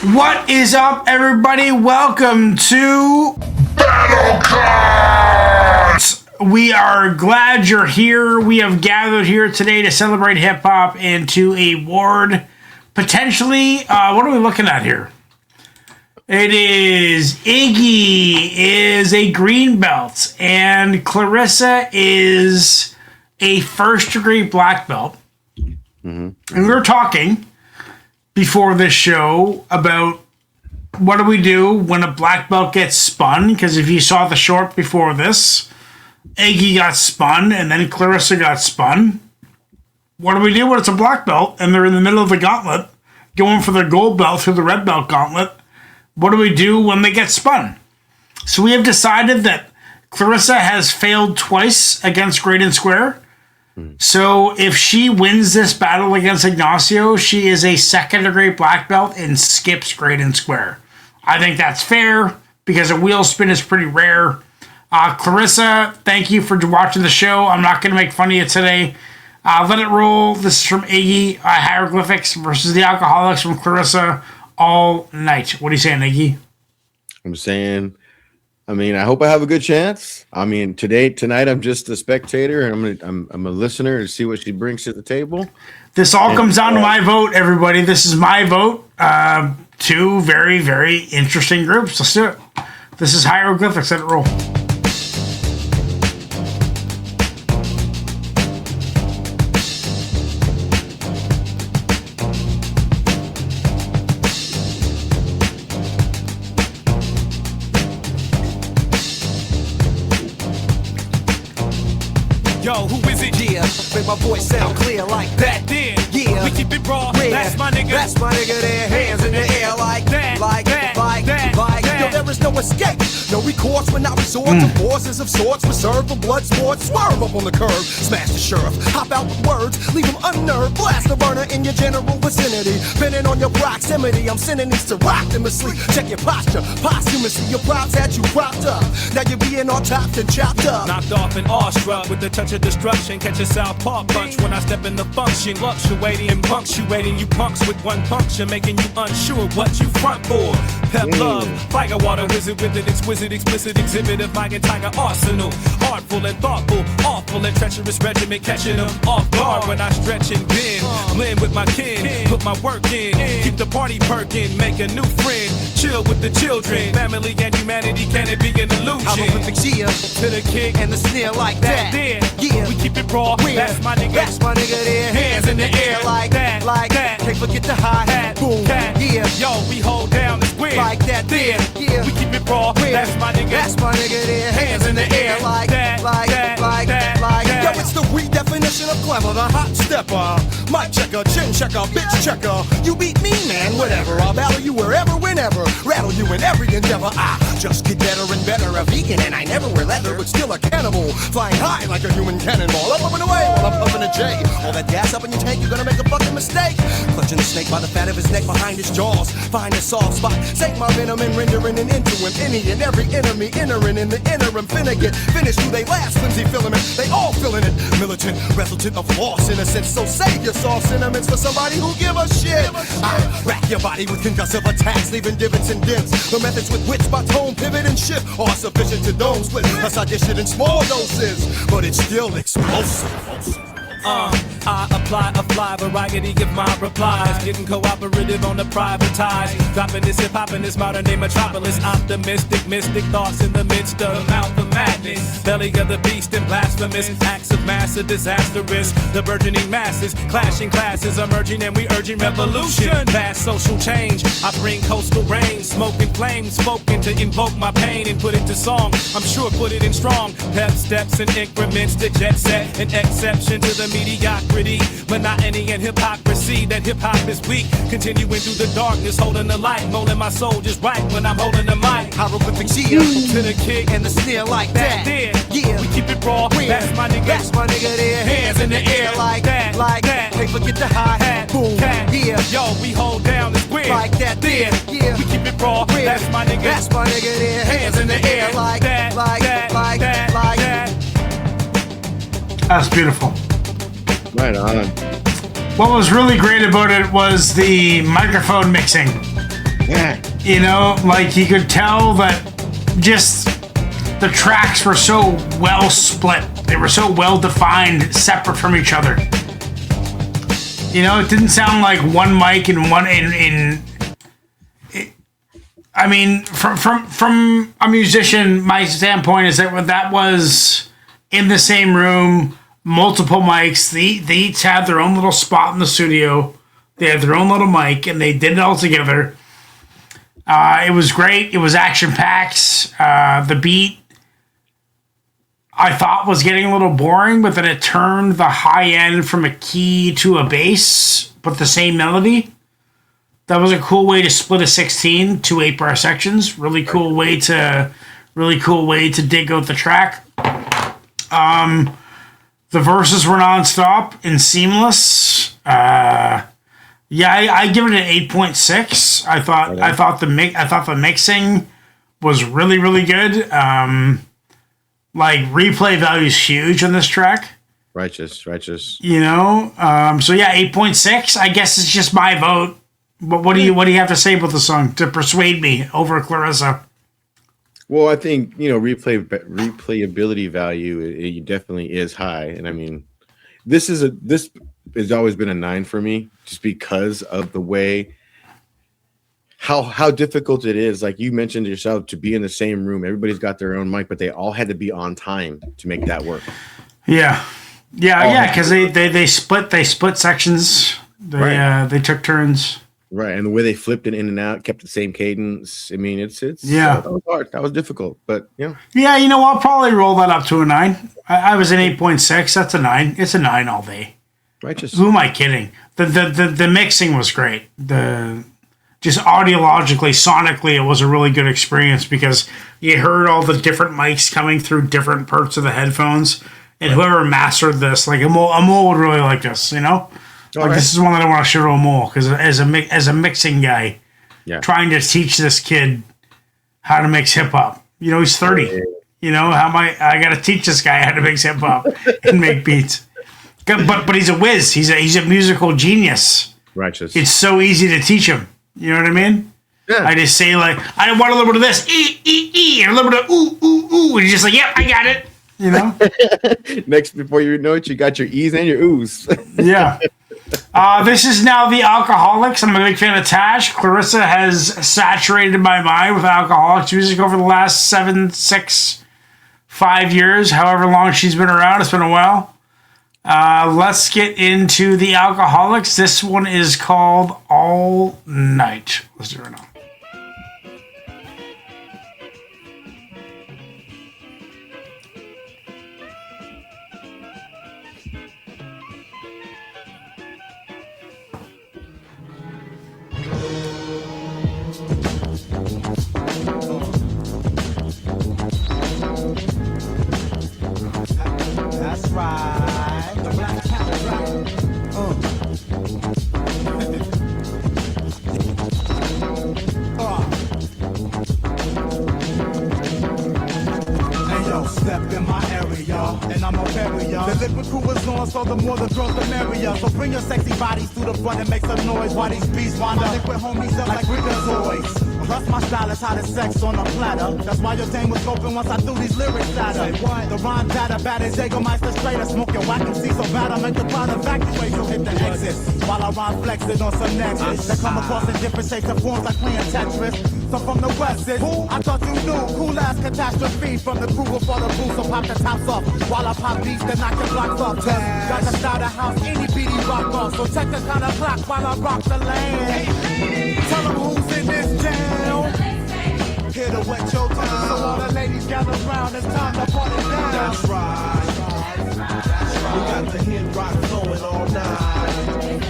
What is up, everybody? Welcome to CUTZ. We are glad you're here. We have gathered here today to celebrate hip-hop and to award potentially, what are we looking at here? It is Iggy is a green belt and Clarissa is a first-degree black belt. And we were talking before this show about what do we do when a black belt gets spun, because if you saw the short before this, Iggy got spun and then Clarissa got spun. What do we do when it's a black belt and they're in the middle of the gauntlet going for their gold belt through the red belt gauntlet? What do we do when they get spun? So we have decided that Clarissa has failed twice against Great and Square. So if she wins this battle against Ignacio, she is a second-degree black belt and skips Great and Square. I think that's fair because a wheel spin is pretty rare. Clarissa, thank you for watching the show. I'm not going to make fun of you today. Let it roll. This is from Iggy, Hieroglyphics versus the Alkaholics from Clarissa all night. What are you saying, Iggy? I'm saying, I hope I have a good chance. Tonight, I'm just a spectator, and I'm a listener to see what she brings to the table. This all comes down to my vote, everybody. This is my vote. Two very, very interesting groups. Let's do it. This is Hieroglyphics. Let it roll. Yo, who is it? Yeah, make my voice sound clear like that. Then, yeah, we keep it raw. Yeah. That's my nigga. That's my nigga. Their hands in the air like that, like that, like that, like that. Yo, there is no escape, no recourse when I resort to forces of sorts reserved for blood sports. Swerve up on the curb, smash the sheriff, hop out with words, leave him unnerved, blast the burner in your general vicinity. Depending on your proximity, I'm sending these to optimistically. Check your posture, posthumously. Your props had you propped up. Now you're being autopsied and chopped up, knocked off and awestruck with the touch of destruction. Catch a southpaw punch when I step in the function. Fluctuating and punctuating you punks with one puncture, making you unsure what you front for. Pep love, fire water wizard with an exquisite, explicit exhibit of Mike and Tiger arsenal. Artful and thoughtful, awful and treacherous regiment, catching them off guard when I stretch and bend. Blend with my kin, put my work in, keep the party perking, make a new friend, chill with the children. Family and humanity, can it be an illusion? I'm a perfect cheer to the kick and the snare like that. Yeah, we keep it raw. That's my nigga. That's my nigga there. Hands in the air like that, like that. Can't forget the hi-hat. Boom. Yeah. Yo, we hold down the square. Like that there. Yeah. We keep it raw. That's my nigga. That's my nigga there. Hands in the air like that, like that, like that, like that. Yo, it's the redefinition of clever, the hot stepper. Mic checker, chin checker, bitch checker. You beat me, man, whatever. I'll battle you wherever, whenever. Rattle you in every endeavor. I just get better and better. A vegan and I never wear leather, but still a cannibal. Flying high like a human cannonball. Up and away while I'm puffing a J. All that gas up in your tank, you're gonna make a fucking mistake. Clutching the snake by the fat of his neck behind his jaws. Find a soft spot, sink my venom and rendering an into him. Any and every enemy entering in the interim. Finna get finished through they last flimsy filament. They all feeling it. Militant, resultant of false innocence. So save your soft sentiments for somebody who give a shit. I rack your body with concussive attacks, leaving divots and dents. The methods with which my tone pivot and shift are sufficient to dome split. Plus I dish it in small doses, but it's still explosive. I apply a fly variety of my replies, getting cooperative on the privatized, dropping this hip-hop in this modern day metropolis. Optimistic, mystic thoughts in the midst of mouth of madness, belly of the beast and blasphemous acts of massive disastrous. The burgeoning masses, clashing classes emerging, and we urging revolution. Fast social change, I bring coastal rain, smoking flames, spoken to invoke my pain and put it to song. I'm sure put it in strong pep steps and increments to jet set, an exception to the mediocrity, monotony and hypocrisy. That hip-hop is weak, continuing through the darkness, holding the light, molding my soul just right when I'm holding the mic. Hieroglyphics here, to the kick and the snare like that. Yeah, we keep it raw. That's my nigga. That's my nigga there. Hands in the air like that, like that. Can't forget the hi-hat. Boom. Yeah. Yo, we hold down the square like that. Yeah. We keep it raw. That's my nigga. That's my nigga there. Hands in the air like that, like that, like that, like that. That's beautiful. Right on. What was really great about it was the microphone mixing. You know, like you could tell that just the tracks were so well split. They were so well defined, separate from each other. You know, it didn't sound like one mic and one I mean, from a musician, my standpoint is that was in the same room, multiple mics. They each had their own little spot in the studio. They had their own little mic, and they did it all together. It was great. It was action-packed. The beat, I thought, was getting a little boring, but then it turned the high end from a key to a bass, but the same melody. That was a cool way to split a 16 to 8-bar sections. Really cool way to dig out the track. The verses were nonstop and seamless. I give it an 8.6. I thought the mixing was really, really good. Like replay value is huge on this track. Righteous. You know, 8.6. I guess it's just my vote. But what do you have to say about the song to persuade me over Clarissa? Well, I think, you know, replayability value it definitely is high, and I mean, this has always been a 9 for me, just because of the way how difficult it is. Like you mentioned yourself, to be in the same room. Everybody's got their own mic, but they all had to be on time to make that work. Yeah, because they split sections. They took turns. Right, and the way they flipped it in and out, kept the same cadence. I mean, it's that was hard. That was difficult, but yeah. Yeah, you know, I'll probably roll that up to a 9. I was an 8.6. That's a 9. It's a 9 all day. Righteous. Who am I kidding? The mixing was great. Just audiologically, sonically, it was a really good experience because you heard all the different mics coming through different parts of the headphones, and whoever mastered this, like a mole would really like this, you know. This is one that I want to show to a mole because as a mixing guy, trying to teach this kid how to mix hip hop. You know, he's 30. You know, I got to teach this guy how to mix hip hop and make beats. But he's a whiz. He's a musical genius. Righteous. It's so easy to teach him. You know what I mean? Yeah. I just say like, I want a little bit of this, and a little bit of ooh, and he's just like, yep, I got it. You know. Next, before you know it, you got your E's and your oohs. Yeah. This is now the Alkaholics. I'm a big fan of Tash. Clarissa has saturated my mind with Alkaholics music over the last 7, 6, 5 years, however long she's been around. It's been a while. Let's get into the Alkaholics. This one is called All Night. Let's do it now. That's right. The black cat, right? Hey yo, step in my area, and I'm a barrier. The liquid crew is on, so the more the girls the merrier. So bring your sexy bodies to the front and make some noise while these beats wind up. Liquid homies up like Rigazoids. Plus my style is hot as sex on a platter. That's why your dame was scoping once I threw these lyrics at her. The rhyme data bad as Jägermeister straight. Smoke your whack MC so bad I make the crowd evacuate. So hit the exit while I rhyme flexing on some nexus that come across in different shapes and forms like playing Tetris. So from the west is I thought you knew. Cool ass catastrophe from the crew before the booth. So pop the tops off while I pop beats then knock the blocks off. Got to start a house any beat rock off. So check the kind of clock while I rock the land. Tell them who's in this jam. Here to wet your time. So all the ladies gather round, it's time to party down. That's right. We got the hit rock flowing all night.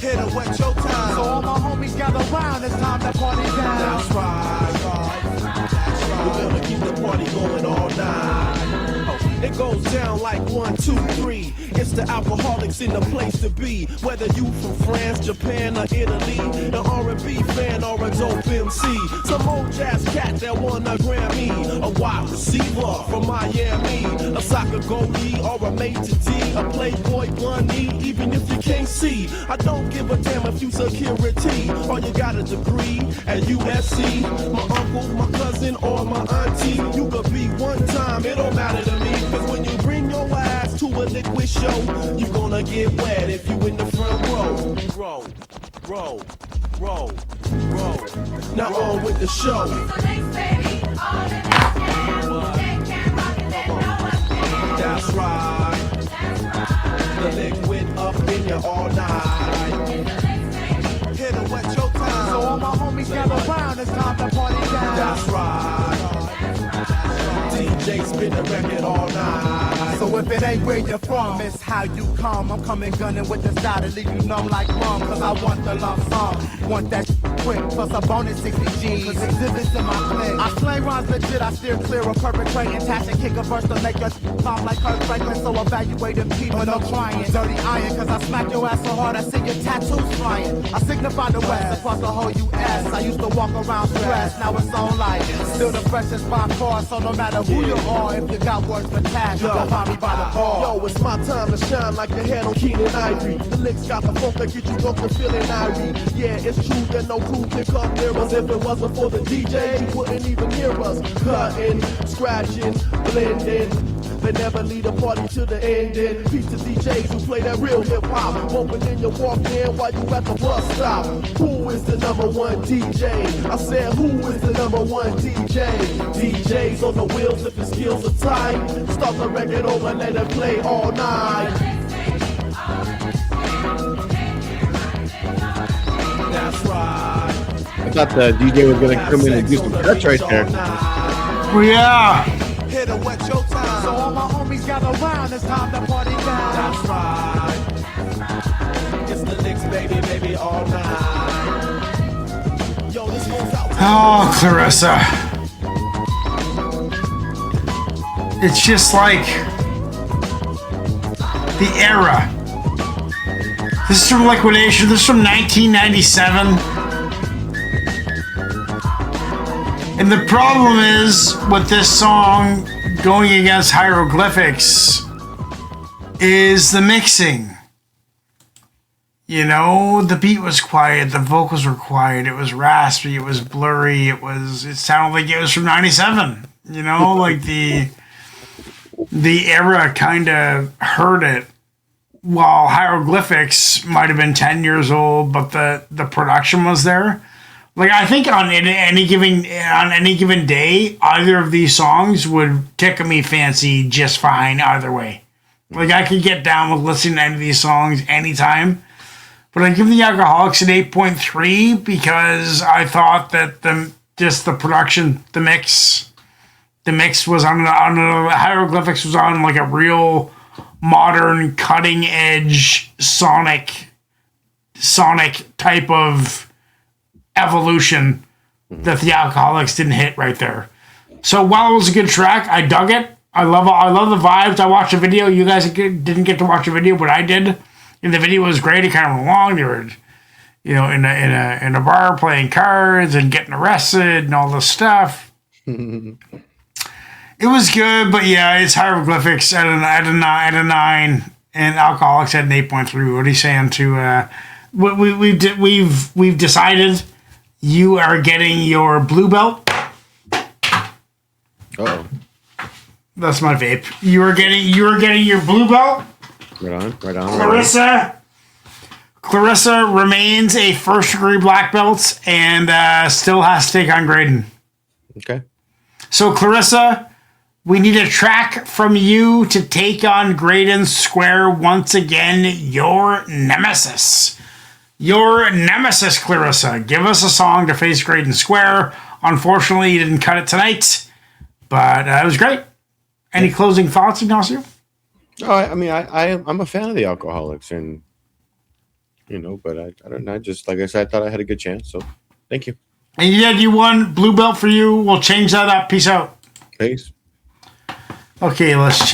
Here to wet your time. So all my homies gather round, it's time to party down. That's right. We're gonna keep the party going all night. It goes down like 1, 2, 3. It's the alcoholics in the place to be. Whether you from France, Japan, or Italy, an R&B fan or a dope MC, some old jazz cat that won a Grammy, a wide receiver from Miami, a soccer goalie or a major D, a playboy bunny, even if you can't see. I don't give a damn if you security or you got a degree at USC. My uncle, my cousin, or my auntie, you could be one time, it don't matter to me. Cause when you bring your ass to a liquid show, you gonna get wet if you in the front row. Row. Now on with the show. That's right. The liquid up in you all night. Hit it wet your time. So all my homies gather round, it's time to party down. That's right. DJ spin the record all night. So if it ain't where you're from, it's how you come. I'm coming gunning with the style to leave you numb like rum. Cause I want the lump sum, want that quick. Plus a bonus 60 G's, cause exhibits in my clip. I slang rhymes legit, I steer clear of perpetrating. Tash and kick a verse to make your pop like Kurt Franklin. So evaluating people, no trying. Dirty iron, cause I smack your ass so hard I see your tattoos flying. I signify the West across the whole US. I used to walk around stressed, now it's on light. Still the freshest by far, so no matter who you are, if you got words for Tash, you can find me by the bar. Yo, it's my time to shine like the head on Keenan Ivory. The licks got the funk that get you drunk and feeling irie. Yeah, it's true that no crew can come near us. If it wasn't for the DJ, you wouldn't even hear us. Cutting, scratching, blending. They never lead a party to the ending. Peace to DJs who play that real hip hop. Bumping in your walk in while you at the bus stop. Who is the number one DJ? I said, who is the number one DJ? DJs on the wheels if your skills are tight. Start the record over, let it play all night. That's right. I thought the DJ was gonna come in and do some cuts right there. Well, yeah. Hit it wet your time. So all my homies gather round, it's time to party down. That's right. It's the Knicks, baby, all night. Yo, this goes out. Oh, Clarissa. It's just like the era. This is from Liquidation. This is from 1997. And the problem is with this song going against Hieroglyphics is the mixing. You know, the beat was quiet, the vocals were quiet, it was raspy, it was blurry, it sounded like it was from 97. You know, like the era kind of heard it. While Hieroglyphics might have been 10 years old, but the production was there. Like, I think on any given day, either of these songs would tickle me fancy just fine either way. Like, I could get down with listening to any of these songs anytime. But I give the Alkaholics an 8.3 because I thought that the production, the mix was on Hieroglyphics was on like a real modern, cutting edge sonic type of evolution that the Alkaholics didn't hit right there. So while it was a good track, I dug it. I love the vibes. I watched the video. You guys didn't get to watch the video, but I did. And the video was great. It kind of went long. They were, you know, in a bar playing cards and getting arrested and all this stuff. It was good, but yeah, it's Hieroglyphics at a 9, and Alkaholics at an 8.3. What are you saying to? We've decided you are getting your blue belt. Oh, That's my vape. You are getting your blue belt. right on. Clarissa remains a first-degree black belt and still has to take on Graydon. Okay. So, Clarissa, we need a track from you to take on Graydon Square once again, your nemesis. Your nemesis, Clarissa. Give us a song to face Graydon Square. Unfortunately, you didn't cut it tonight, but it was great. Any closing thoughts, Ignacio? Oh, I mean, I'm a fan of the Alkaholics, and you know, but I don't know. Just like I said, I thought I had a good chance. So, thank you. And you won. Blue belt for you. We'll change that up. Peace out. Peace. Okay, let's change.